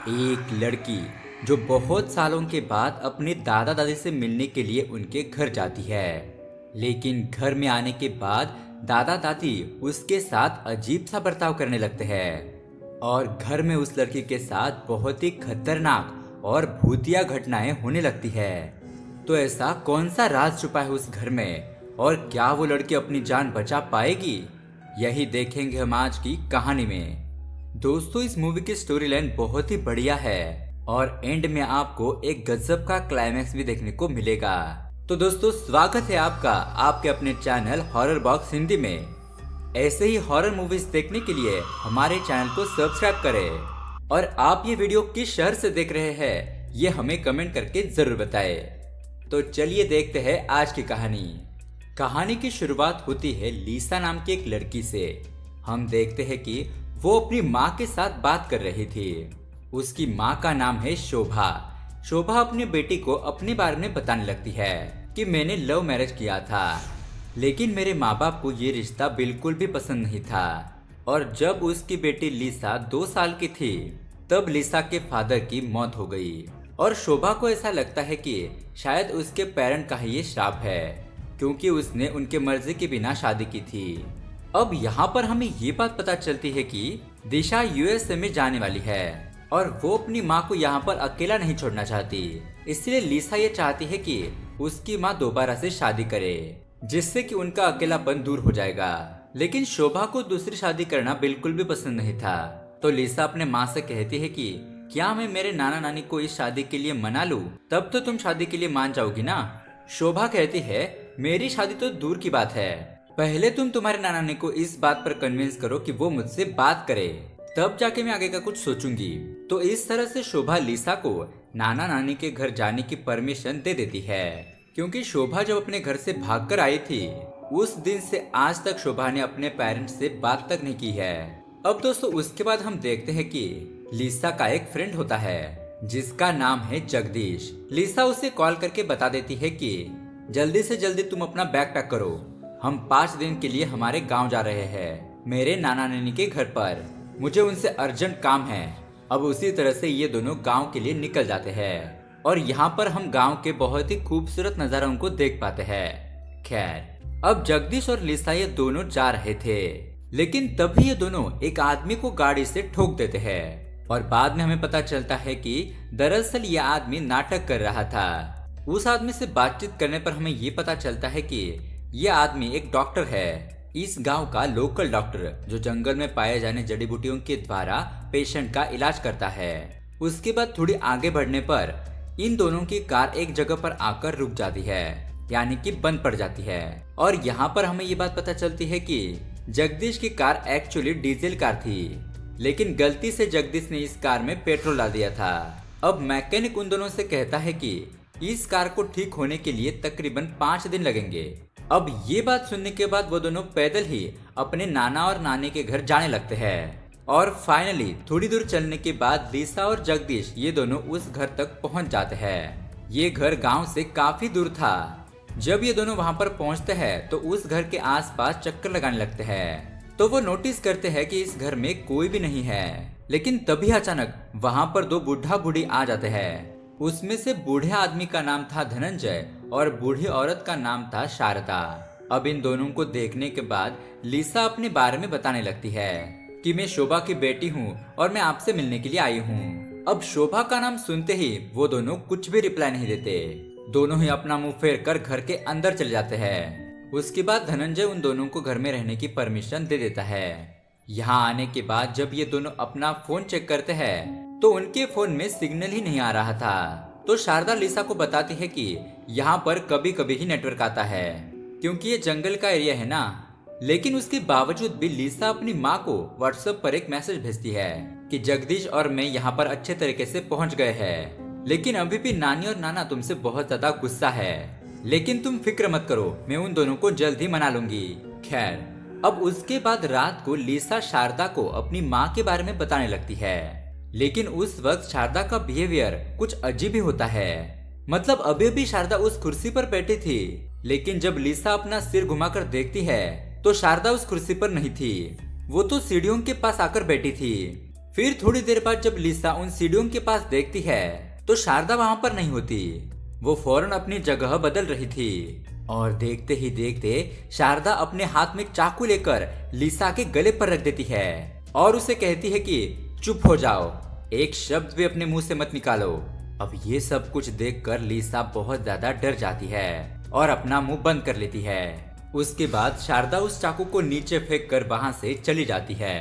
एक लड़की जो बहुत सालों के बाद अपने दादा दादी से मिलने के लिए उनके घर जाती है, लेकिन घर में आने के बाद दादा दादी उसके साथ अजीब सा बर्ताव करने लगते हैं और घर में उस लड़की के साथ बहुत ही खतरनाक और भूतिया घटनाएं होने लगती है। तो ऐसा कौन सा राज छुपा है उस घर में और क्या वो लड़की अपनी जान बचा पाएगी, यही देखेंगे हम आज की कहानी में। दोस्तों, इस मूवी की स्टोरी लाइन बहुत ही बढ़िया है और एंड में आपको एक गजब का क्लाइमैक्स भी देखने को मिलेगा। तो दोस्तों, स्वागत है आपका आपके अपने चैनल हॉरर बॉक्स हिंदी में। ऐसे ही हॉरर मूवीज देखने के लिए हमारे चैनल को सब्सक्राइब करें और आप ये वीडियो किस शहर से देख रहे हैं ये हमें कमेंट करके जरूर बताएं। तो चलिए देखते हैं आज की कहानी। कहानी की शुरुआत होती है लीसा नाम की एक लड़की से। हम देखते हैं कि वो अपनी माँ के साथ बात कर रही थी। उसकी माँ का नाम है शोभा। शोभा अपनी बेटी को अपने बारे में बताने लगती है कि मैंने लव मैरिज किया था, लेकिन मेरे माँ बाप को ये रिश्ता बिल्कुल भी पसंद नहीं था। और जब उसकी बेटी लीसा 2 साल की थी तब लीसा के फादर की मौत हो गई और शोभा को ऐसा लगता है कि शायद उसके पेरेंट का ही ये श्राप है, क्योंकि उसने उनके मर्जी के बिना शादी की थी। अब यहाँ पर हमें ये बात पता चलती है कि दिशा यूएसए में जाने वाली है और वो अपनी माँ को यहाँ पर अकेला नहीं छोड़ना चाहती। इसलिए लीसा ये चाहती है कि उसकी माँ दोबारा से शादी करे, जिससे कि उनका अकेलापन दूर हो जाएगा। लेकिन शोभा को दूसरी शादी करना बिल्कुल भी पसंद नहीं था। तो लीसा अपने माँ से कहती है कि क्या मैं मेरे नाना नानी को इस शादी के लिए मना लूं, तब तो तुम शादी के लिए मान जाओगी ना। शोभा कहती है मेरी शादी तो दूर की बात है, पहले तुम तुम्हारे नाना नानी को इस बात पर कन्विंस करो कि वो मुझसे बात करे, तब जाके मैं आगे का कुछ सोचूंगी। तो इस तरह से शोभा लीसा को नाना नानी के घर जाने की परमिशन दे देती है, क्योंकि शोभा जब अपने घर से भागकर आई थी उस दिन से आज तक शोभा ने अपने पेरेंट्स से बात तक नहीं की है। अब दोस्तों, उसके बाद हम देखते हैं कि लीसा का एक फ्रेंड होता है जिसका नाम है जगदीश। लीसा उसे कॉल करके बता देती है कि जल्दी से जल्दी तुम अपना बैग पैक करो, हम 5 दिन के लिए हमारे गांव जा रहे हैं, मेरे नाना नानी के घर पर, मुझे उनसे अर्जेंट काम है। अब उसी तरह से ये दोनों गांव के लिए निकल जाते हैं और यहाँ पर हम गांव के बहुत ही खूबसूरत नजारों को देख पाते हैं। खैर, अब जगदीश और लीसा ये दोनों जा रहे थे, लेकिन तभी ये दोनों एक आदमी को गाड़ी से ठोक देते हैं और बाद में हमें पता चलता है कि दरअसल ये आदमी नाटक कर रहा था। उस आदमी से बातचीत करने पर हमें ये पता चलता है कि ये आदमी एक डॉक्टर है, इस गांव का लोकल डॉक्टर जो जंगल में पाए जाने जड़ी बूटियों के द्वारा पेशेंट का इलाज करता है। उसके बाद थोड़ी आगे बढ़ने पर इन दोनों की कार एक जगह पर आकर रुक जाती है, यानी कि बंद पड़ जाती है। और यहाँ पर हमें ये बात पता चलती है कि जगदीश की कार एक्चुअली डीजल कार थी, लेकिन गलती से जगदीश ने इस कार में पेट्रोल डाल दिया था। अब मैकेनिक उन दोनों से कहता है कि इस कार को ठीक होने के लिए तकरीबन 5 दिन लगेंगे। अब ये बात सुनने के बाद वो दोनों पैदल ही अपने नाना और नानी के घर जाने लगते हैं और फाइनली थोड़ी दूर चलने के बाद लीसा और जगदीश ये दोनों उस घर तक पहुंच जाते हैं। ये घर गांव से काफी दूर था। जब ये दोनों वहां पर पहुंचते हैं तो उस घर के आसपास चक्कर लगाने लगते हैं। तो वो नोटिस करते हैं कि इस घर में कोई भी नहीं है, लेकिन तभी अचानक वहां पर 2 बुढ़ा बूढ़ी आ जाते हैं। उसमें से बूढ़े आदमी का नाम था धनंजय और बूढ़ी औरत का नाम था शारदा। अब इन दोनों को देखने के बाद लीसा अपने बारे में बताने लगती है कि मैं शोभा की बेटी हूँ और मैं आपसे मिलने के लिए आई हूँ। अब शोभा का नाम सुनते ही वो दोनों कुछ भी रिप्लाई नहीं देते, दोनों ही अपना मुंह फेर कर घर के अंदर चले जाते हैं। उसके बाद धनंजय उन दोनों को घर में रहने की परमिशन दे देता है। यहाँ आने के बाद जब ये दोनों अपना फोन चेक करते हैं तो उनके फोन में सिग्नल ही नहीं आ रहा था। तो शारदा लीसा को बताती है कि यहाँ पर कभी कभी ही नेटवर्क आता है, क्योंकि ये जंगल का एरिया है ना। लेकिन उसके बावजूद भी लीसा अपनी माँ को व्हाट्सएप पर एक मैसेज भेजती है कि जगदीश और मैं यहाँ पर अच्छे तरीके से पहुँच गए हैं, लेकिन अभी भी नानी और नाना तुमसे बहुत ज्यादा गुस्सा है, लेकिन तुम फिक्र मत करो, मैं उन दोनों को जल्द ही मना लूंगी। खैर, अब उसके बाद रात को लीसा शारदा को अपनी माँ के बारे में बताने लगती है, लेकिन उस वक्त शारदा का बिहेवियर कुछ अजीब ही होता है। मतलब अभी भी शारदा उस कुर्सी पर बैठी थी, लेकिन जब लीसा अपना सिर घुमाकर देखती है तो शारदा उस कुर्सी पर नहीं थी, वो तो सीढ़ियों के पास आकर बैठी थी। फिर थोड़ी देर बाद जब लिसा उन सीढ़ियों के पास देखती है तो शारदा वहाँ पर नहीं होती। वो फौरन अपनी जगह बदल रही थी और देखते ही देखते शारदा अपने हाथ में चाकू लेकर लिसा के गले पर रख देती है और उसे कहती है कि चुप हो जाओ, एक शब्द भी अपने मुंह से मत निकालो। अब ये सब कुछ देखकर लिसा बहुत ज्यादा डर जाती है और अपना मुंह बंद कर लेती है। उसके बाद शारदा उस चाकू को नीचे फेंक कर वहाँ से चली जाती है।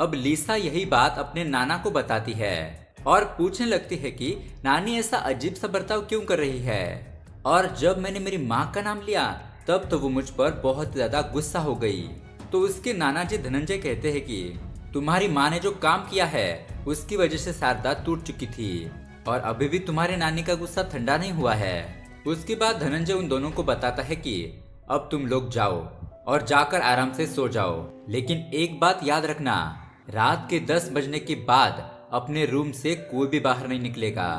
अब लिसा यही बात अपने नाना को बताती है और पूछने लगती है कि नानी ऐसा अजीब सा बर्ताव क्यों कर रही है। और जब मैंने मेरी माँ का नाम लिया तब तो वो मुझ पर बहुत ज्यादा गुस्सा हो गई। तो उसके नाना जी धनंजय कहते हैं कि तुम्हारी माँ ने जो काम किया है उसकी वजह से शारदा टूट चुकी थी और अभी भी तुम्हारे नानी का गुस्सा ठंडा नहीं हुआ है। उसके बाद धनंजय उन दोनों को बताता है कि अब तुम लोग जाओ और जाकर आराम से सो जाओ, लेकिन एक बात याद रखना, रात के 10 बजने के बाद अपने रूम से कोई भी बाहर नहीं निकलेगा।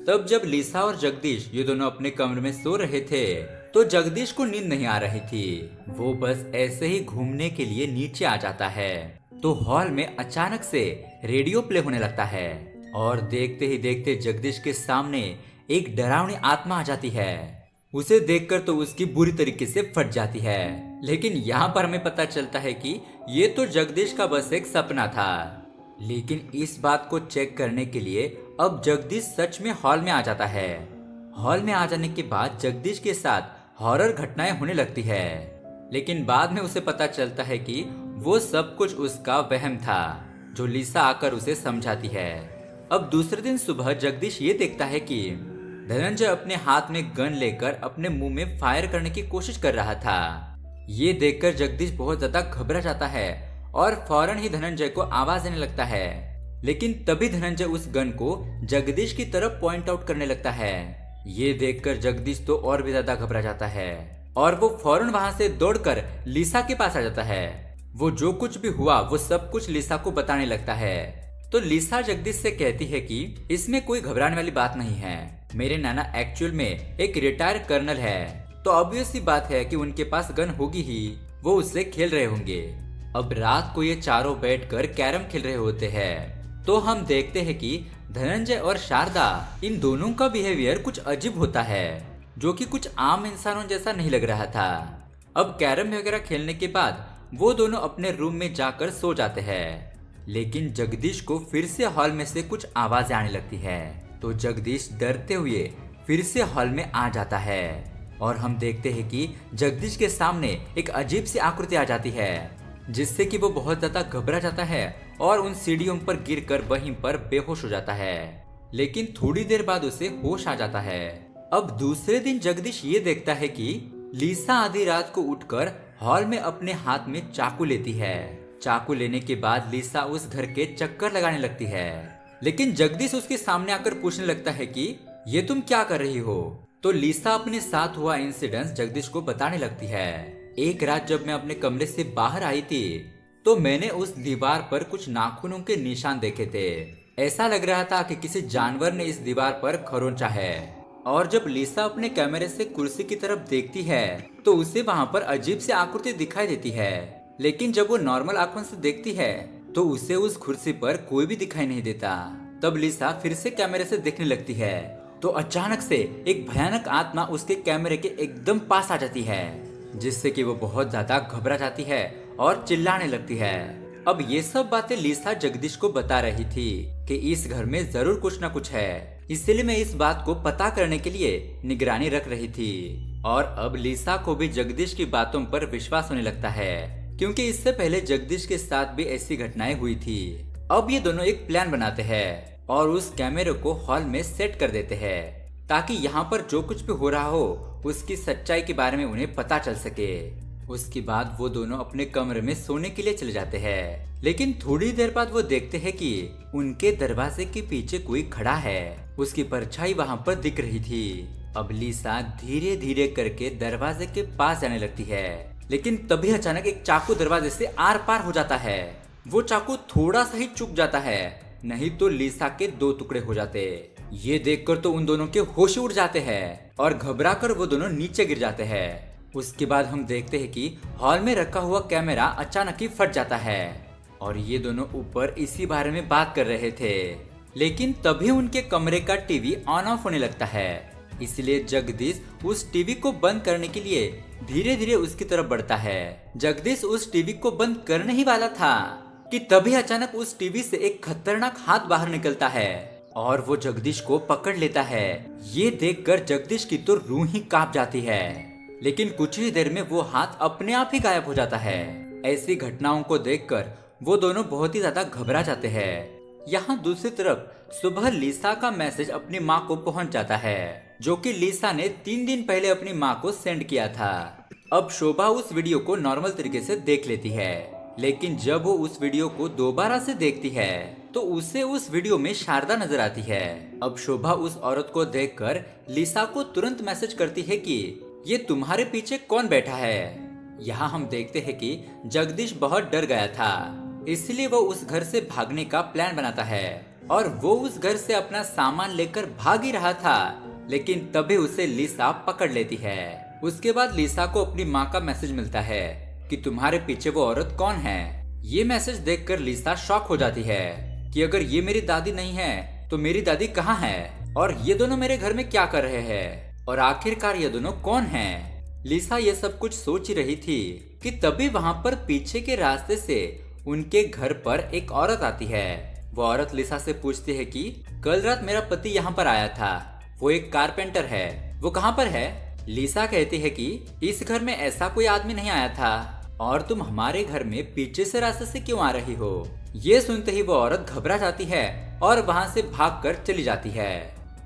तब जब लिसा और जगदीश ये दोनों अपने कमरे में सो रहे थे तो जगदीश को नींद नहीं आ रही थी। वो बस ऐसे ही घूमने के लिए नीचे आ जाता है तो हॉल में अचानक से रेडियो प्ले होने लगता है और देखते ही देखते जगदीश के सामने एक डरावनी आत्मा आ जाती है। उसे देखकर तो उसकी बुरी तरीके से फट जाती है, लेकिन यहाँ पर हमें पता चलता है कि ये तो जगदीश का बस एक सपना था। लेकिन इस बात को चेक करने के लिए अब जगदीश सच में हॉल में आ जाता है। हॉल में आ जाने के बाद जगदीश के साथ हॉरर घटनाएं होने लगती है, लेकिन बाद में उसे पता चलता है कि वो सब कुछ उसका वहम था जो लिसा आकर उसे समझाती है। अब दूसरे दिन सुबह जगदीश ये देखता है कि धनंजय अपने हाथ में गन लेकर अपने मुंह में फायर करने की कोशिश कर रहा था। ये देखकर जगदीश बहुत ज्यादा घबरा जाता है और फौरन ही धनंजय को आवाज देने लगता है, लेकिन तभी धनंजय उस गन को जगदीश की तरफ पॉइंट आउट करने लगता है। ये देखकर जगदीश तो और भी ज्यादा घबरा जाता है और वो फौरन वहां से दौड़कर लिसा के पास आ जाता है। वो जो कुछ भी हुआ वो सब कुछ लिसा को बताने लगता है। तो लिसा जगदीश से कहती है कि इसमें कोई घबराने वाली बात नहीं है, मेरे नाना एक्चुअल में एक रिटायर कर्नल है, तो ऑब्वियस सी बात है कि उनके पास गन होगी ही, वो उससे खेल रहे होंगे। अब रात को ये चारों बैठकर कैरम खेल रहे होते हैं तो हम देखते हैं कि धनंजय और शारदा इन दोनों का बिहेवियर कुछ अजीब होता है जो कि कुछ आम इंसानों जैसा नहीं लग रहा था। अब कैरम वगैरह खेलने के बाद वो दोनों अपने रूम में जाकर सो जाते हैं, लेकिन जगदीश को फिर से हॉल में से कुछ आवाजें आने लगती है। तो जगदीश डरते हुए फिर से हॉल में आ जाता है और हम देखते हैं कि जगदीश के सामने एक अजीब सी आकृति आ जाती है जिससे कि वो बहुत ज्यादा घबरा जाता है और उन सीढ़ियों पर गिरकर वहीं पर बेहोश हो जाता है, लेकिन थोड़ी देर बाद उसे होश आ जाता है। अब दूसरे दिन जगदीश ये देखता है कि लिसा आधी रात को उठकर हॉल में अपने हाथ में चाकू लेती है। चाकू लेने के बाद लिसा उस घर के चक्कर लगाने लगती है, लेकिन जगदीश उसके सामने आकर पूछने लगता है कि ये तुम क्या कर रही हो। तो लिसा अपने साथ हुआ इंसिडेंट जगदीश को बताने लगती है। एक रात जब मैं अपने कमरे से बाहर आई थी तो मैंने उस दीवार पर कुछ नाखूनों के निशान देखे थे। ऐसा लग रहा था कि किसी जानवर ने इस दीवार पर खरोंचा है। और जब लिसा अपने कैमरे से कुर्सी की तरफ देखती है तो उसे वहाँ पर अजीब सी आकृति दिखाई देती है, लेकिन जब वो नॉर्मल आंखों से देखती है तो उसे उस कुर्सी पर कोई भी दिखाई नहीं देता। तब लिसा फिर से कैमरे से देखने लगती है तो अचानक से एक भयानक आत्मा उसके कैमरे के एकदम पास आ जाती है, जिससे कि वो बहुत ज्यादा घबरा जाती है और चिल्लाने लगती है। अब ये सब बातें लिसा जगदीश को बता रही थी कि इस घर में जरूर कुछ न कुछ है, इसलिए मैं इस बात को पता करने के लिए निगरानी रख रही थी। और अब लिसा को भी जगदीश की बातों पर विश्वास होने लगता है, क्योंकि इससे पहले जगदीश के साथ भी ऐसी घटनाएं हुई थी। अब ये दोनों एक प्लान बनाते हैं और उस कैमरे को हॉल में सेट कर देते हैं ताकि यहाँ पर जो कुछ भी हो रहा हो उसकी सच्चाई के बारे में उन्हें पता चल सके। उसके बाद वो दोनों अपने कमरे में सोने के लिए चले जाते हैं, लेकिन थोड़ी देर बाद वो देखते हैं कि उनके दरवाजे के पीछे कोई खड़ा है। उसकी परछाई वहाँ पर दिख रही थी। अब लिसा धीरे धीरे करके दरवाजे के पास जाने लगती है, लेकिन तभी अचानक एक चाकू दरवाजे से आर पार हो जाता है। वो चाकू थोड़ा सा ही चुक जाता है, नहीं तो लिसा के 2 टुकड़े हो जाते। ये देखकर तो उन दोनों के होश उड़ जाते हैं और घबराकर वो दोनों नीचे गिर जाते हैं। उसके बाद हम देखते हैं कि हॉल में रखा हुआ कैमरा अचानक ही फट जाता है और ये दोनों ऊपर इसी बारे में बात कर रहे थे। लेकिन तभी उनके कमरे का टीवी ऑन ऑफ होने लगता है। इसलिए जगदीश उस टीवी को बंद करने के लिए धीरे धीरे उसकी तरफ बढ़ता है। जगदीश उस टीवी को बंद करने ही वाला था कि तभी अचानक उस टीवी से एक खतरनाक हाथ बाहर निकलता है और वो जगदीश को पकड़ लेता है। ये देखकर जगदीश की तो रूह ही कांप जाती है। लेकिन कुछ ही देर में वो हाथ अपने आप ही गायब हो जाता है। ऐसी घटनाओं को देखकर वो दोनों बहुत ही ज्यादा घबरा जाते हैं। यहाँ दूसरी तरफ सुबह लिसा का मैसेज अपनी माँ को पहुँच जाता है, जो कि लिसा ने 3 दिन पहले अपनी माँ को सेंड किया था। अब शोभा उस वीडियो को नॉर्मल तरीके से देख लेती है, लेकिन जब वो उस वीडियो को दोबारा से देखती है तो उसे उस वीडियो में शारदा नजर आती है। अब शोभा उस औरत को देखकर लिसा को तुरंत मैसेज करती है कि ये तुम्हारे पीछे कौन बैठा है। यहाँ हम देखते हैं कि जगदीश बहुत डर गया था, इसलिए वो उस घर से भागने का प्लान बनाता है और वो उस घर से अपना सामान लेकर भाग ही रहा था। लेकिन तभी उसे लिसा पकड़ लेती है। उसके बाद लिसा को अपनी माँ का मैसेज मिलता है कि तुम्हारे पीछे वो औरत कौन है। ये मैसेज देखकर लिसा शॉक हो जाती है कि अगर ये मेरी दादी नहीं है तो मेरी दादी कहाँ है और ये दोनों मेरे घर में क्या कर रहे हैं और आखिरकार ये दोनों कौन हैं। लिसा ये सब कुछ सोच ही रही थी कि तभी वहाँ पर पीछे के रास्ते से उनके घर पर एक औरत आती है। वो औरत लिसा से पूछती है कि कल रात मेरा पति यहाँ पर आया था, वो एक कारपेंटर है, वो कहाँ पर है। लिसा कहती है कि इस घर में ऐसा कोई आदमी नहीं आया था और तुम हमारे घर में पीछे से रास्ते से क्यों आ रही हो। ये सुनते ही वो औरत घबरा जाती है और वहाँ से भागकर चली जाती है।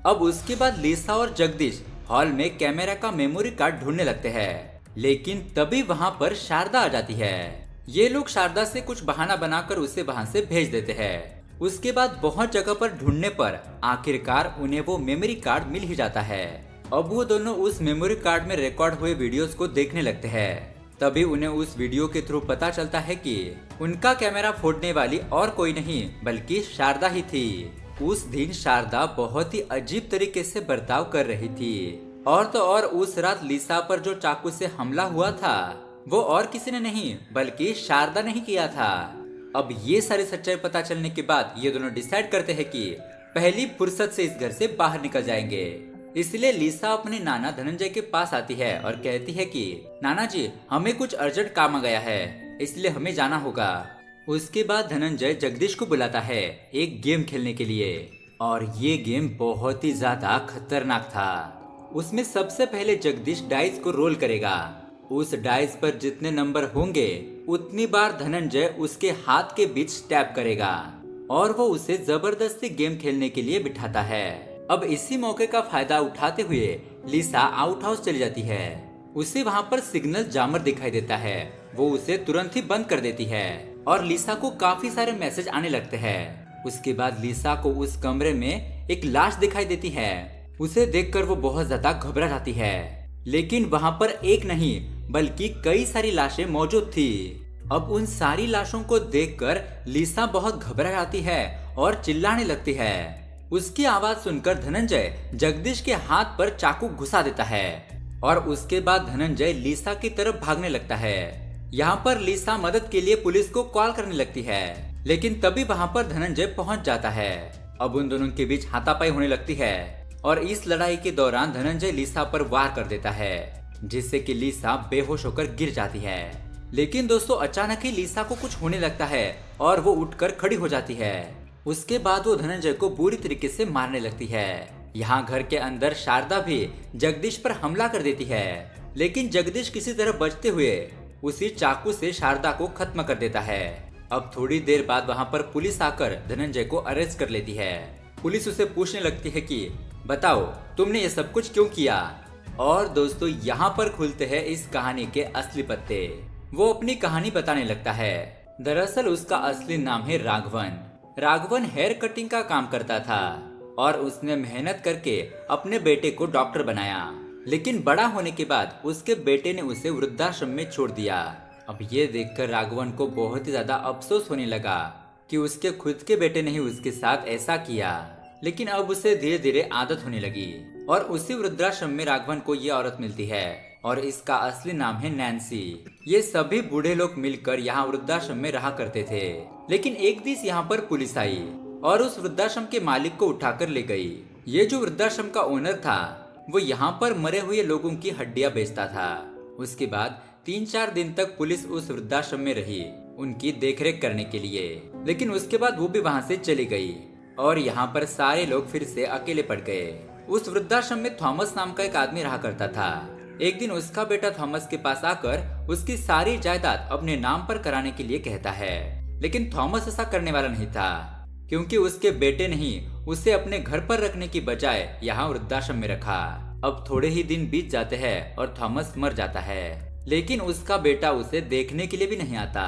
अब उसके बाद लिसा और जगदीश हॉल में कैमरा का मेमोरी कार्ड ढूंढने लगते हैं, लेकिन तभी वहाँ पर शारदा आ जाती है। ये लोग शारदा से कुछ बहाना बनाकर उसे वहाँ से भेज देते हैं। उसके बाद बहुत जगह पर ढूंढने पर आखिरकार उन्हें वो मेमोरी कार्ड मिल ही जाता है। अब वो दोनों उस मेमोरी कार्ड में रिकॉर्ड हुए वीडियोस को देखने लगते हैं। तभी उन्हें उस वीडियो के थ्रू पता चलता है कि उनका कैमरा फोड़ने वाली और कोई नहीं बल्कि शारदा ही थी। उस दिन शारदा बहुत ही अजीब तरीके से बर्ताव कर रही थी और तो और उस रात लिसा पर जो चाकू से हमला हुआ था वो और किसी ने नहीं बल्कि शारदा ने ही किया था। अब ये सारी सच्चाई पता चलने के बाद ये दोनों डिसाइड करते हैं कि पहली फुर्सत से इस घर से बाहर निकल जाएंगे। इसलिए लिसा अपने नाना धनंजय के पास आती है और कहती है कि नाना जी हमें कुछ अर्जेंट काम आ गया है, इसलिए हमें जाना होगा। उसके बाद धनंजय जगदीश को बुलाता है एक गेम खेलने के लिए और ये गेम बहुत ही ज्यादा खतरनाक था। उसमें सबसे पहले जगदीश डाइस को रोल करेगा। उस डाइस पर जितने नंबर होंगे उतनी बार धनंजय उसके हाथ के बीच स्टैप करेगा और वो उसे जबरदस्ती गेम खेलने के लिए बिठाता है। अब इसी मौके का फायदा उठाते हुए लिसा आउट हाउस चली जाती है। उसे वहाँ पर सिग्नल जामर दिखाई देता है, वो उसे तुरंत ही बंद कर देती है और लिसा को काफी सारे मैसेज आने लगते हैं। उसके बाद लिसा को उस कमरे में एक लाश दिखाई देती है। उसे देखकर वो बहुत ज्यादा घबरा जाती है, लेकिन वहाँ पर एक नहीं बल्कि कई सारी लाशें मौजूद थी। अब उन सारी लाशों को देखकर लिसा बहुत घबरा जाती है और चिल्लाने लगती है। उसकी आवाज सुनकर धनंजय जगदीश के हाथ पर चाकू घुसा देता है और उसके बाद धनंजय लिसा की तरफ भागने लगता है। यहाँ पर लिसा मदद के लिए पुलिस को कॉल करने लगती है, लेकिन तभी वहाँ पर धनंजय पहुँच जाता है। अब उन दोनों के बीच हाथापाई होने लगती है और इस लड़ाई के दौरान धनंजय लिसा पर वार कर देता है, जिससे कि लिसा बेहोश होकर गिर जाती है। लेकिन दोस्तों अचानक ही लिसा को कुछ होने लगता है और वो उठकर खड़ी हो जाती है। उसके बाद वो धनंजय को बुरी तरीके से मारने लगती है। यहाँ घर के अंदर शारदा भी जगदीश पर हमला कर देती है, लेकिन जगदीश किसी तरह बचते हुए उसी चाकू से शारदा को खत्म कर देता है। अब थोड़ी देर बाद वहाँ पर पुलिस आकर धनंजय को अरेस्ट कर लेती है। पुलिस उसे पूछने लगती है कि बताओ तुमने ये सब कुछ क्यों किया। और दोस्तों यहाँ पर खुलते हैं इस कहानी के असली पत्ते। वो अपनी कहानी बताने लगता है। दरअसल उसका असली नाम है राघवन। राघवन हेयर कटिंग का काम करता था और उसने मेहनत करके अपने बेटे को डॉक्टर बनाया, लेकिन बड़ा होने के बाद उसके बेटे ने उसे वृद्धाश्रम में छोड़ दिया। अब ये देखकर राघवन को बहुत ही ज्यादा अफसोस होने लगा कि उसके खुद के बेटे ने ही उसके साथ ऐसा किया, लेकिन अब उसे धीरे धीरे आदत होने लगी और उसी वृद्धाश्रम में राघवन को ये औरत मिलती है और इसका असली नाम है नैन्सी। ये सभी बूढ़े लोग मिलकर यहाँ वृद्धाश्रम में रहा करते थे। लेकिन एक दिन यहाँ पर पुलिस आई और उस वृद्धाश्रम के मालिक को उठाकर ले गई। ये जो वृद्धाश्रम का ओनर था वो यहाँ पर मरे हुए लोगों की हड्डियां बेचता था। उसके बाद 3-4 दिन तक पुलिस उस वृद्धाश्रम में रही उनकी देखरेख करने के लिए। लेकिन उसके बाद वो भी वहाँ से चली गई और यहाँ पर सारे लोग फिर से अकेले पड़ गए। उस वृद्धाश्रम में थॉमस नाम का एक आदमी रहा करता था। एक दिन उसका बेटा थॉमस के पास आकर उसकी सारी जायदाद अपने नाम पर कराने के लिए कहता है। लेकिन थॉमस ऐसा करने वाला नहीं था, क्योंकि उसके बेटे ने ही उसे अपने घर पर रखने की बजाय यहाँ वृद्धाश्रम में रखा। अब थोड़े ही दिन बीत जाते हैं और थॉमस मर जाता है। लेकिन उसका बेटा उसे देखने के लिए भी नहीं आता।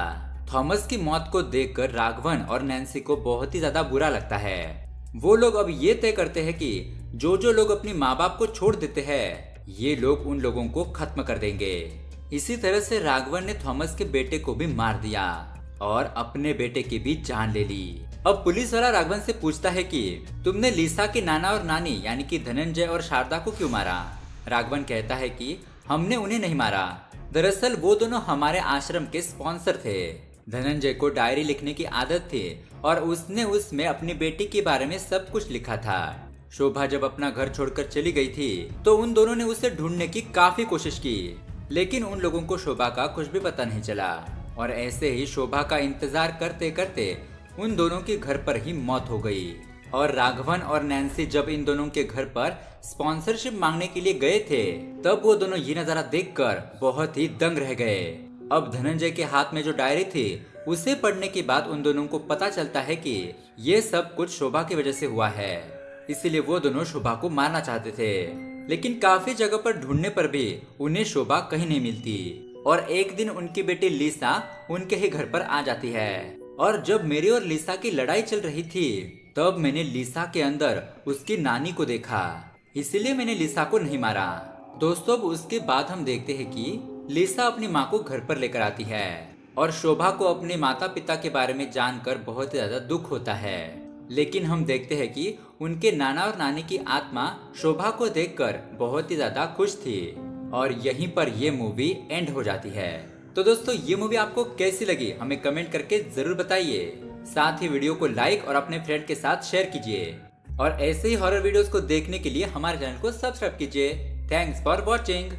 थॉमस की मौत को देखकर राघवन और नैन्सी को बहुत ही ज्यादा बुरा लगता है। वो लोग अब ये तय करते हैं कि जो लोग अपने माँ बाप को छोड़ देते हैं ये लोग उन लोगों को खत्म कर देंगे। इसी तरह से राघवन ने थॉमस के बेटे को भी मार दिया और अपने बेटे की भी जान ले ली। अब पुलिस वाला राघवन से पूछता है कि तुमने लिसा के नाना और नानी यानी कि धनंजय और शारदा को क्यों मारा। राघवन कहता है कि हमने उन्हें नहीं मारा, दरअसल वो दोनों हमारे आश्रम के स्पॉन्सर थे। धनंजय को डायरी लिखने की आदत थी और उसने उसमें अपनी बेटी के बारे में सब कुछ लिखा था। शोभा जब अपना घर छोड़कर चली गई थी तो उन दोनों ने उसे ढूंढने की काफी कोशिश की, लेकिन उन लोगों को शोभा का कुछ भी पता नहीं चला। और ऐसे ही शोभा का इंतजार करते करते उन दोनों के घर पर ही मौत हो गई। और राघवन और नैन्सी जब इन दोनों के घर पर स्पॉन्सरशिप मांगने के लिए गए थे तब वो दोनों ये नजारा देखकर बहुत ही दंग रह गए। अब धनंजय के हाथ में जो डायरी थी उसे पढ़ने के बाद उन दोनों को पता चलता है कि ये सब कुछ शोभा की वजह से हुआ है, इसीलिए वो दोनों शोभा को मारना चाहते थे। लेकिन काफी जगह पर ढूंढने पर भी उन्हें शोभा कहीं नहीं मिलती। और एक दिन उनकी बेटी लिसा उनके ही घर पर आ जाती है। और जब मेरी और लिसा की लड़ाई चल रही थी तब मैंने लिसा के अंदर उसकी नानी को देखा, इसलिए मैंने लिसा को नहीं मारा। दोस्तों, उसके बाद हम देखते हैं कि लिसा अपनी माँ को घर पर लेकर आती है और शोभा को अपने माता पिता के बारे में जानकर बहुत ज्यादा दुख होता है। लेकिन हम देखते हैं कि उनके नाना और नानी की आत्मा शोभा को देखकर बहुत ही ज्यादा खुश थी। और यहीं पर ये मूवी एंड हो जाती है। तो दोस्तों, ये मूवी आपको कैसी लगी हमें कमेंट करके जरूर बताइए। साथ ही वीडियो को लाइक और अपने फ्रेंड के साथ शेयर कीजिए। और ऐसे ही हॉरर वीडियोस को देखने के लिए हमारे चैनल को सब्सक्राइब कीजिए। Thanks for watching.